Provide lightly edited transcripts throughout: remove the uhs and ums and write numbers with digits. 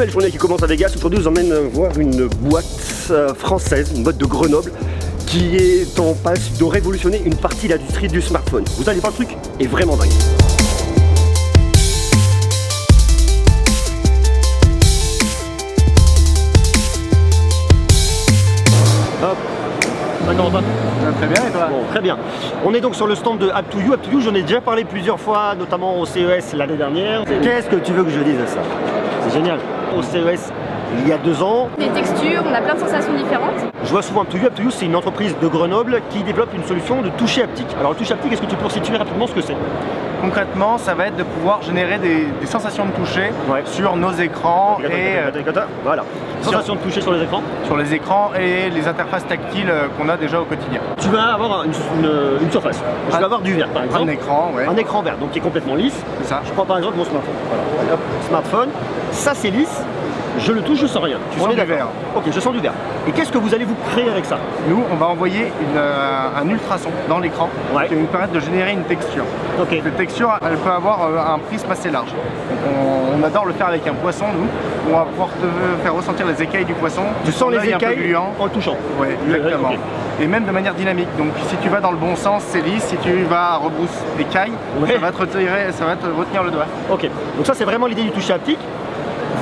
Nouvelle journée qui commence à Vegas. Aujourd'hui, je vous emmène voir une boîte française, une boîte de Grenoble, qui est en passe de révolutionner une partie de l'industrie du smartphone. Vous allez voir, le truc est vraiment dingue. Hop. D'accord, très bien, et toi? Bon, très bien. On est donc sur le stand de App2U. App2U, j'en ai déjà parlé plusieurs fois, notamment au CES l'année dernière. Qu'est-ce que tu veux que je dise à ça? C'est génial. Au CES, il y a 2 ans. Des textures, on a plein de sensations différentes. Je vois souvent App2U. App2U, c'est une entreprise de Grenoble qui développe une solution de toucher haptique. Alors, le toucher haptique, est-ce que tu peux situer rapidement ce que c'est? Concrètement, ça va être de pouvoir générer des sensations de toucher sur nos écrans voilà. Sensations de toucher sur les écrans. Sur les écrans et les interfaces tactiles qu'on a déjà au quotidien. Tu vas avoir une surface. Je vais avoir du verre, par exemple. Un écran, Un écran vert, donc qui est complètement lisse. C'est ça. Je prends par exemple mon smartphone. Voilà. Hop, smartphone. Ça, c'est lisse. Je le touche, je sens rien. Tu sens du verre. Ok, je sens du verre. Et qu'est-ce que vous allez vous créer avec ça? Nous, on va envoyer un ultrason dans l'écran qui va nous permettre de générer une texture. Okay. Cette texture, elle peut avoir un prisme assez large. Donc on adore le faire avec un poisson, nous. On va pouvoir te faire ressentir les écailles du poisson. Tu sens les écailles en le touchant? Oui, exactement. Okay. Et même de manière dynamique. Donc si tu vas dans le bon sens, c'est lisse. Si tu vas à rebrousse écailles, ça va te retirer, ça va te retenir le doigt. Ok. Donc ça, c'est vraiment l'idée du toucher haptique.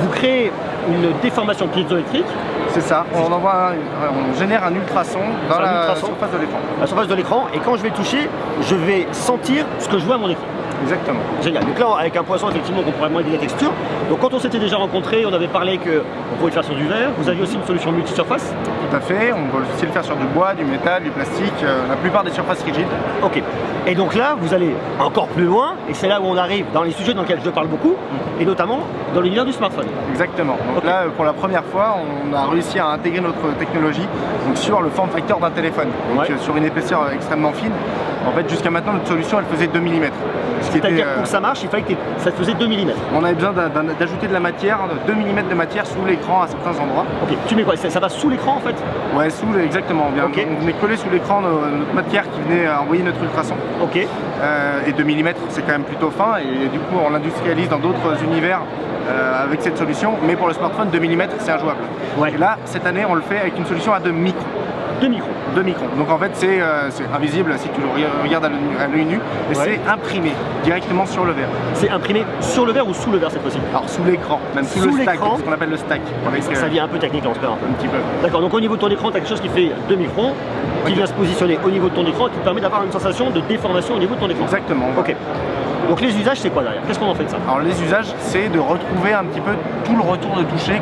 Vous créez une déformation piézoélectrique. C'est ça, on génère un ultrason dans la surface de l'écran. La surface de l'écran, et quand je vais toucher, je vais sentir ce que je vois à mon écran. Exactement. Génial. Donc là, avec un poisson, effectivement, on pourrait aider la texture. Donc quand on s'était déjà rencontrés, on avait parlé qu'on pouvait le faire sur du verre. Vous aviez aussi une solution multi-surface? Tout à fait, on peut aussi le faire sur du bois, du métal, du plastique, la plupart des surfaces rigides. Ok. Et donc là, vous allez encore plus loin, et c'est là où on arrive dans les sujets dans lesquels je parle beaucoup, et notamment dans l'univers du smartphone. Exactement. Donc là, pour la première fois, on a réussi à intégrer notre technologie donc sur le form factor d'un téléphone, donc sur une épaisseur extrêmement fine. En fait, jusqu'à maintenant, notre solution, elle faisait 2 mm. C'est-à-dire pour que ça marche, il fallait que ça faisait 2 mm. On avait besoin d'ajouter de la matière, 2 mm de matière sous l'écran à certains endroits. Ok, tu mets quoi? Ça va sous l'écran en fait? Ouais, exactement. On est collé sous l'écran notre matière qui venait envoyer notre ultrason. Ok. Et 2 mm, c'est quand même plutôt fin, et du coup, on l'industrialise dans d'autres univers avec cette solution, mais pour le smartphone, 2 mm, c'est injouable. Ouais. Et là, cette année, on le fait avec une solution à 2 microns. 2 microns. 2 microns. Donc en fait c'est invisible si tu le regardes à l'œil nu, et c'est imprimé directement sur le verre. C'est imprimé sur le verre ou sous le verre cette fois-ci? Alors sous l'écran, même sous le stack, ce qu'on appelle le stack. Ça devient un peu technique là, on se perd un petit peu. D'accord, donc au niveau de ton écran, tu as quelque chose qui fait 2 microns, qui vient se positionner au niveau de ton écran et qui te permet d'avoir une sensation de déformation au niveau de ton écran. Exactement. Ok. Donc les usages, c'est quoi derrière? Qu'est-ce qu'on en fait de ça? Alors les usages, c'est de retrouver un petit peu tout le retour de toucher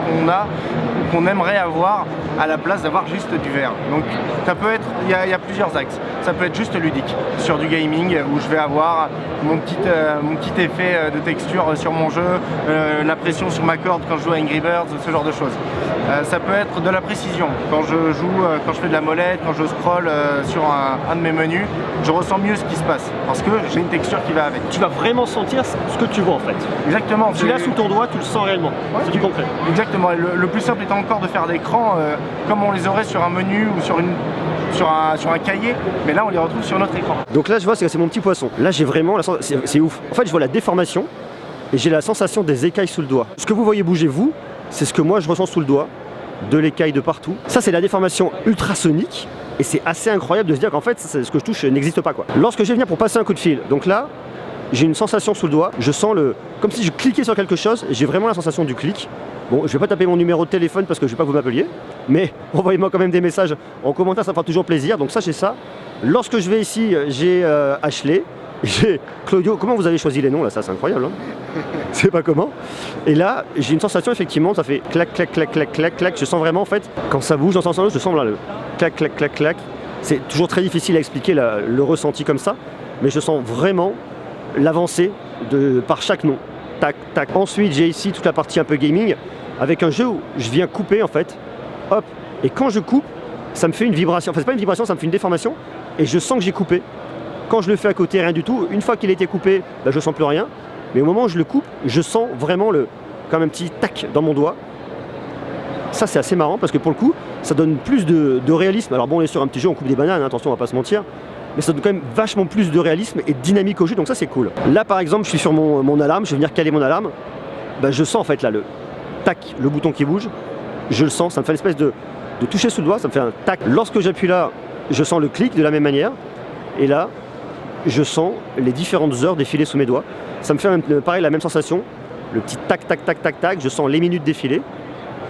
qu'on aimerait avoir à la place d'avoir juste du verre. Donc ça peut être, il y a plusieurs axes. Ça peut être juste ludique, sur du gaming où je vais avoir mon petit effet de texture sur mon jeu, la pression sur ma corde quand je joue à Angry Birds, ce genre de choses. Ça peut être de la précision. Quand je joue, quand je fais de la molette, quand je scrolle sur un de mes menus, je ressens mieux ce qui se passe parce que j'ai une texture qui va avec. Tu vas vraiment sentir ce que tu vois en fait. Exactement. Tu l'as sous ton doigt, tu le sens réellement. C'est du concret. Exactement. Le plus simple étant encore de faire d'écran comme on les aurait sur un menu ou sur un cahier, mais là on les retrouve sur notre écran. Donc là je vois, c'est mon petit poisson. Là j'ai vraiment, c'est ouf. En fait je vois la déformation et j'ai la sensation des écailles sous le doigt. Ce que vous voyez bouger vous, c'est ce que moi je ressens sous le doigt, de l'écaille de partout. Ça c'est la déformation ultrasonique et c'est assez incroyable de se dire qu'en fait ce que je touche n'existe pas quoi. Lorsque je vais venir pour passer un coup de fil, donc là j'ai une sensation sous le doigt, je sens comme si je cliquais sur quelque chose, j'ai vraiment la sensation du clic. Bon, je vais pas taper mon numéro de téléphone parce que je vais pas vous m'appeler, mais envoyez-moi quand même des messages en commentaire, ça fera toujours plaisir. Donc ça, j'ai ça. Lorsque je vais ici, j'ai Ashley, j'ai Claudio. Comment vous avez choisi les noms là? Ça, c'est incroyable. Hein. C'est pas comment. Et là, j'ai une sensation effectivement, ça fait clac, clac, clac, clac, clac, clac. Je sens vraiment en fait, quand ça bouge dans ce sens-là, je sens là le clac, clac, clac, clac. C'est toujours très difficile à expliquer le ressenti comme ça, mais je sens vraiment l'avancée par chaque nom. Tac, tac. Ensuite, j'ai ici toute la partie un peu gaming, avec un jeu où je viens couper en fait, hop, et quand je coupe, ça me fait une vibration, enfin c'est pas une vibration, ça me fait une déformation, et je sens que j'ai coupé. Quand je le fais à côté, rien du tout, une fois qu'il a été coupé, bah, je sens plus rien, mais au moment où je le coupe, je sens vraiment comme un petit tac dans mon doigt. Ça c'est assez marrant parce que pour le coup, ça donne plus de réalisme. Alors bon, on est sur un petit jeu, on coupe des bananes, hein, attention on va pas se mentir, mais ça donne quand même vachement plus de réalisme et de dynamique au jeu, donc ça c'est cool. Là par exemple, je suis sur mon alarme, je vais venir caler mon alarme, bah, je sens en fait là le tac, le bouton qui bouge, je le sens, ça me fait une espèce de toucher sous le doigt, ça me fait un tac. Lorsque j'appuie là, je sens le clic de la même manière, et là, je sens les différentes heures défiler sous mes doigts. Ça me fait pareil la même sensation, le petit tac, tac, tac, tac, tac, je sens les minutes défiler,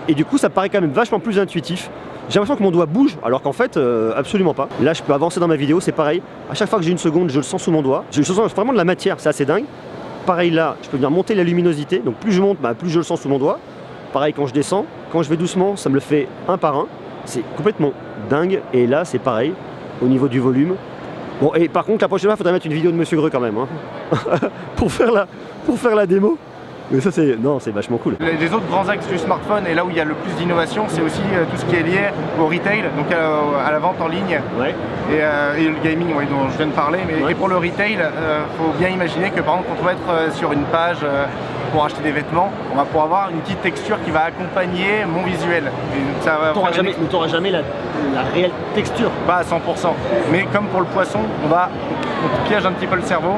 et du coup ça me paraît quand même vachement plus intuitif. J'ai l'impression que mon doigt bouge, alors qu'en fait, absolument pas. Là, je peux avancer dans ma vidéo, c'est pareil. À chaque fois que j'ai une seconde, je le sens sous mon doigt. Je sens vraiment de la matière, c'est assez dingue. Pareil là, je peux venir monter la luminosité. Donc plus je monte, plus je le sens sous mon doigt. Pareil quand je descends. Quand je vais doucement, ça me le fait un par un. C'est complètement dingue. Et là, c'est pareil, au niveau du volume. Bon, et par contre, la prochaine fois, il faudrait mettre une vidéo de Monsieur Greux quand même. Hein. pour faire la démo. Mais ça c'est vachement cool. Les autres grands axes du smartphone et là où il y a le plus d'innovation, c'est aussi tout ce qui est lié au retail, donc à la vente en ligne et le gaming dont je viens de parler. Mais et pour le retail, faut bien imaginer que par exemple quand on va être sur une page pour acheter des vêtements, on va pouvoir avoir une petite texture qui va accompagner mon visuel. T'auras jamais la réelle texture. Pas à 100%. Mais comme pour le poisson, on te piège un petit peu le cerveau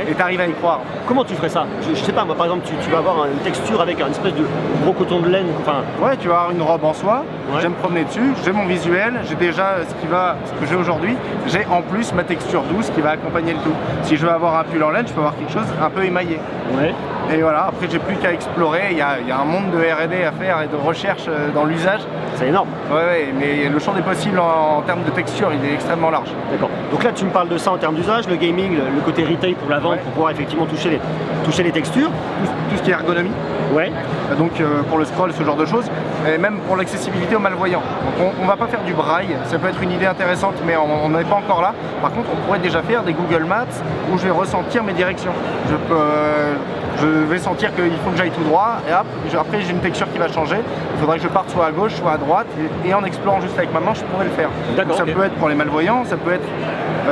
et tu arrives à y croire. Comment tu ferais ça? Je sais pas, moi par exemple, tu vas avoir une texture avec une espèce de gros coton de laine. Enfin... Ouais, tu vas avoir une robe en soie, je vais me promener dessus, j'ai mon visuel, j'ai déjà ce que j'ai aujourd'hui, j'ai en plus ma texture douce qui va accompagner le tout. Si je veux avoir un pull en laine, je peux avoir quelque chose un peu émaillé. Ouais. Et voilà, après j'ai plus qu'à explorer, il y a un monde de R&D à faire et de recherche dans l'usage. C'est énorme. Ouais, mais le champ des possibles en termes de texture, il est extrêmement large. D'accord. Donc là tu me parles de ça en termes d'usage, le gaming, le côté retail pour la vente, pour pouvoir effectivement toucher les textures. Tout ce qui est ergonomie. Ouais. Donc pour le scroll, ce genre de choses. Et même pour l'accessibilité aux malvoyants. Donc on va pas faire du braille, ça peut être une idée intéressante, mais on n'est pas encore là. Par contre, on pourrait déjà faire des Google Maps où je vais ressentir mes directions. Je vais sentir qu'il faut que j'aille tout droit et hop, après j'ai une texture qui va changer. Il faudrait que je parte soit à gauche, soit à droite et en explorant juste avec ma main, je pourrais le faire. Donc, ça peut être pour les malvoyants, ça peut être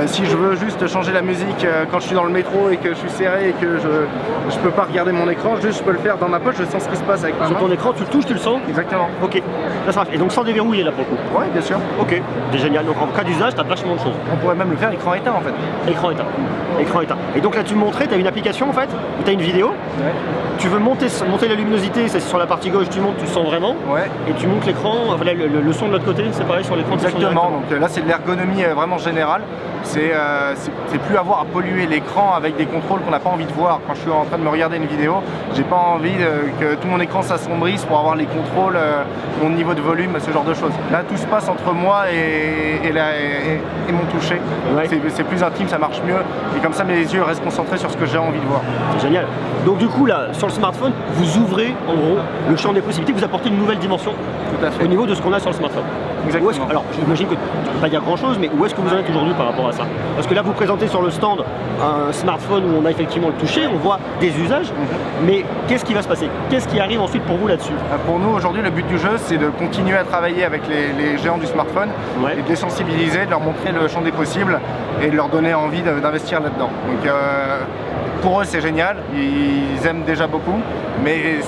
si je veux juste changer la musique quand je suis dans le métro et que je suis serré et que je peux pas regarder mon écran, juste je peux le faire dans ma poche, je sens ce qui se passe avec ma main. Sur ton écran, tu le touches, tu le sens? Exactement. Ok, là ça marche. Et donc sans déverrouiller là pour le coup? Ouais, bien sûr. Ok, c'est génial. Donc en cas d'usage, tu as vachement de choses. On pourrait même le faire écran éteint en fait. Écran éteint. Écran éteint. Et donc là tu me montrais, tu as une application en fait, où tu as une vidéo. Ouais. Tu veux monter la luminosité, c'est sur la partie gauche, tu montes, tu sens vraiment. Ouais. Et tu montes l'écran, enfin, le son de l'autre côté, c'est pareil sur l'écran. Exactement, donc là c'est de l'ergonomie vraiment générale. C'est plus avoir à polluer l'écran avec des contrôles qu'on n'a pas envie de voir. Quand je suis en train de me regarder une vidéo, j'ai pas envie que tout mon écran s'assombrisse pour avoir les contrôles, mon niveau de volume, ce genre de choses. Là tout se passe entre moi et mon toucher. Ouais. C'est plus intime, ça marche mieux. Et comme ça mes yeux restent concentrés sur ce que j'ai envie de voir. C'est génial. Donc du coup là, sur le smartphone, vous ouvrez en gros le champ des possibilités, vous apportez une nouvelle dimension. Tout à fait. Au niveau de ce qu'on a sur le smartphone. Exactement. Alors j'imagine que tu ne peux pas dire grand chose, mais où est-ce que vous en êtes aujourd'hui par rapport à ça? Parce que là vous présentez sur le stand un smartphone où on a effectivement le toucher, on voit des usages, mais qu'est-ce qui va se passer? Qu'est-ce qui arrive ensuite pour vous là-dessus? Pour nous aujourd'hui le but du jeu c'est de continuer à travailler avec les géants du smartphone et de les sensibiliser, de leur montrer le champ des possibles et de leur donner envie d'investir là-dedans. Donc pour eux c'est génial, ils aiment déjà beaucoup, mais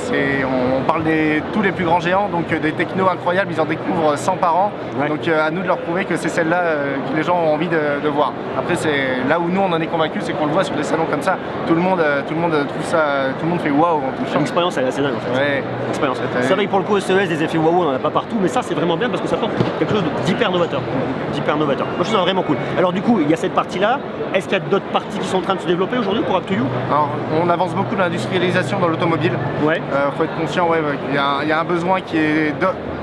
on parle de tous les plus grands géants, donc des technos incroyables, ils en découvrent 100 par an, donc à nous de leur prouver que c'est celle-là que les gens ont envie de voir. Après c'est là où nous on en est convaincus, c'est qu'on le voit sur des salons comme ça, tout le monde trouve ça, tout le monde fait waouh en touchant. L'expérience elle est assez dingue en fait. Ouais. C'est vrai que pour le coup CES des effets waouh on n'en a pas partout, mais ça c'est vraiment bien parce que ça apporte quelque chose d'hyper novateur. Moi je trouve ça vraiment cool. Alors du coup il y a cette partie-là, est-ce qu'il y a d'autres parties qui sont en train de se développer aujourd'hui pour Up2You? Alors, on avance beaucoup dans l'industrialisation dans l'automobile. Ouais. Faut être conscient, il y a un besoin qui est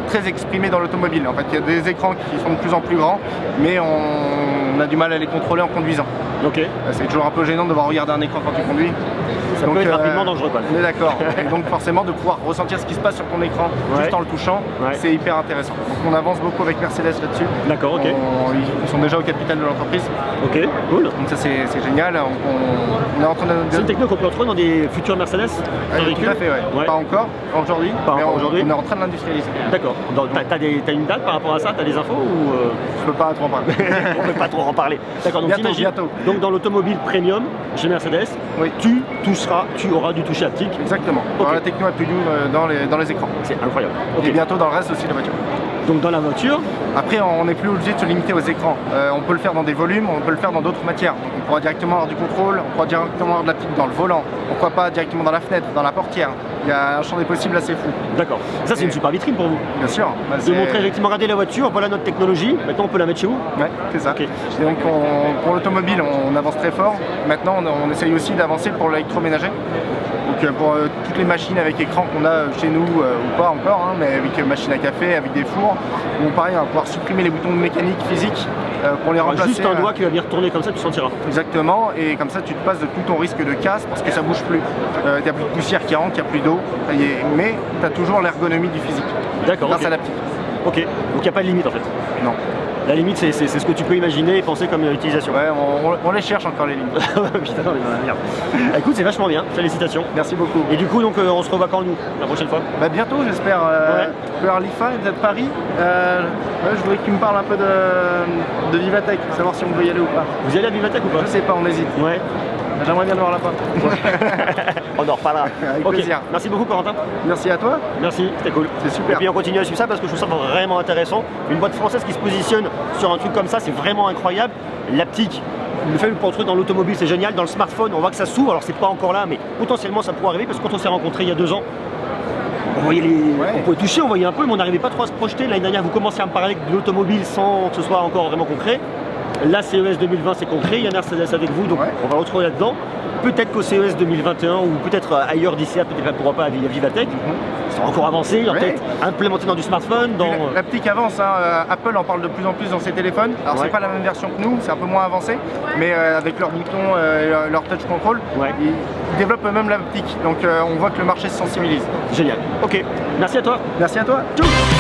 très exprimé dans l'automobile. En fait, il y a des écrans qui sont de plus en plus grands, mais on a du mal à les contrôler en conduisant. Ok. C'est toujours un peu gênant de devoir regarder un écran quand tu conduis. Ça peut être rapidement dangereux quand même. On est d'accord. Et donc forcément de pouvoir ressentir ce qui se passe sur ton écran juste en le touchant, c'est hyper intéressant. Donc on avance beaucoup avec Mercedes là-dessus. D'accord, ok. Ils sont déjà au capital de l'entreprise. Ok, cool. Donc ça c'est génial. On est en train de... C'est une techno qu'on peut retrouver dans des futurs Mercedes? Tout à fait, ouais. Pas encore aujourd'hui, mais on est en train de l'industrialiser. D'accord. T'as une date par rapport à ça? T'as des infos ou Je peux pas trop en parler. On peut pas trop en parler. D'accord, donc bientôt. Donc dans l'automobile premium chez Mercedes, tu auras du toucher haptique. Exactement. Dans la techno Up2You dans les écrans. C'est incroyable. Et bientôt dans le reste aussi de la voiture. Donc dans la voiture. Après on n'est plus obligé de se limiter aux écrans. On peut le faire dans des volumes, on peut le faire dans d'autres matières. Donc, on pourra directement avoir du contrôle, on pourra directement avoir de l'aptique dans le volant. Pourquoi pas directement dans la fenêtre, dans la portière. Il y a un champ des possibles assez fou. D'accord. Ça, c'est une super vitrine pour vous. Bien sûr. Bah, De montrer effectivement, regardez la voiture, voilà notre technologie. Maintenant, on peut la mettre chez vous. Ouais, c'est ça. Ok. Et donc pour l'automobile, on avance très fort. Maintenant, on essaye aussi d'avancer pour l'électroménager. Donc pour toutes les machines avec écran qu'on a chez nous, ou pas encore, hein, mais avec machine à café, avec des fours, où pareil, on va pouvoir supprimer les boutons mécaniques, physiques, pour les remplacer. Juste un doigt qui va venir tourner comme ça, tu sentiras. Exactement, et comme ça tu te passes de tout ton risque de casse parce que ça bouge plus. Il n'y a plus de poussière qui rentre, il n'y a plus d'eau, mais tu as toujours l'ergonomie du physique. D'accord. Grâce Ok. à la petite. Ok. Donc il n'y a pas de limite en fait. Non. La limite, c'est ce que tu peux imaginer et penser comme utilisation. Ouais, on les cherche encore les limites. Putain, mais merde. Écoute, c'est vachement bien. Félicitations. Merci beaucoup. Et du coup, donc, on se revoit quand nous la prochaine fois? Bah bientôt j'espère. Vers l'IFA de Paris. Je voudrais que tu me parles un peu de Vivatech, savoir si on peut y aller ou pas. Vous y allez à Vivatech ou pas? Je sais pas, on hésite. Ouais. J'aimerais bien le voir là-bas. On en reparlera. Avec Ok. plaisir. Merci beaucoup, Corentin. Merci à toi. Merci, c'était cool. C'est super. Et puis on continue à suivre ça parce que je trouve ça vraiment intéressant. Une boîte française qui se positionne sur un truc comme ça, c'est vraiment incroyable. L'aptique, le fait pour le truc dans l'automobile, c'est génial. Dans le smartphone, on voit que ça s'ouvre. Alors c'est pas encore là, mais potentiellement ça pourrait arriver parce que quand on s'est rencontrés il y a 2 ans, on voyait on pouvait toucher, on voyait un peu, mais on n'arrivait pas trop à se projeter. L'année dernière, vous commencez à me parler de l'automobile sans que ce soit encore vraiment concret. Là, CES 2020, c'est concret. Yann c'est avec vous, donc on va le retrouver là-dedans. Peut-être qu'au CES 2021 ou peut-être ailleurs d'ici là, peut-être pourquoi pas à Vivatech. Ça va encore avancer, peut-être implémenté dans du smartphone. L'aptique avance, hein. Apple en parle de plus en plus dans ses téléphones. Alors c'est pas la même version que nous, c'est un peu moins avancé, mais avec leurs boutons et leur touch control, ils développent même l'aptique. Donc on voit que le marché se sensibilise. Génial. Ok, merci à toi. Merci à toi. Tchou.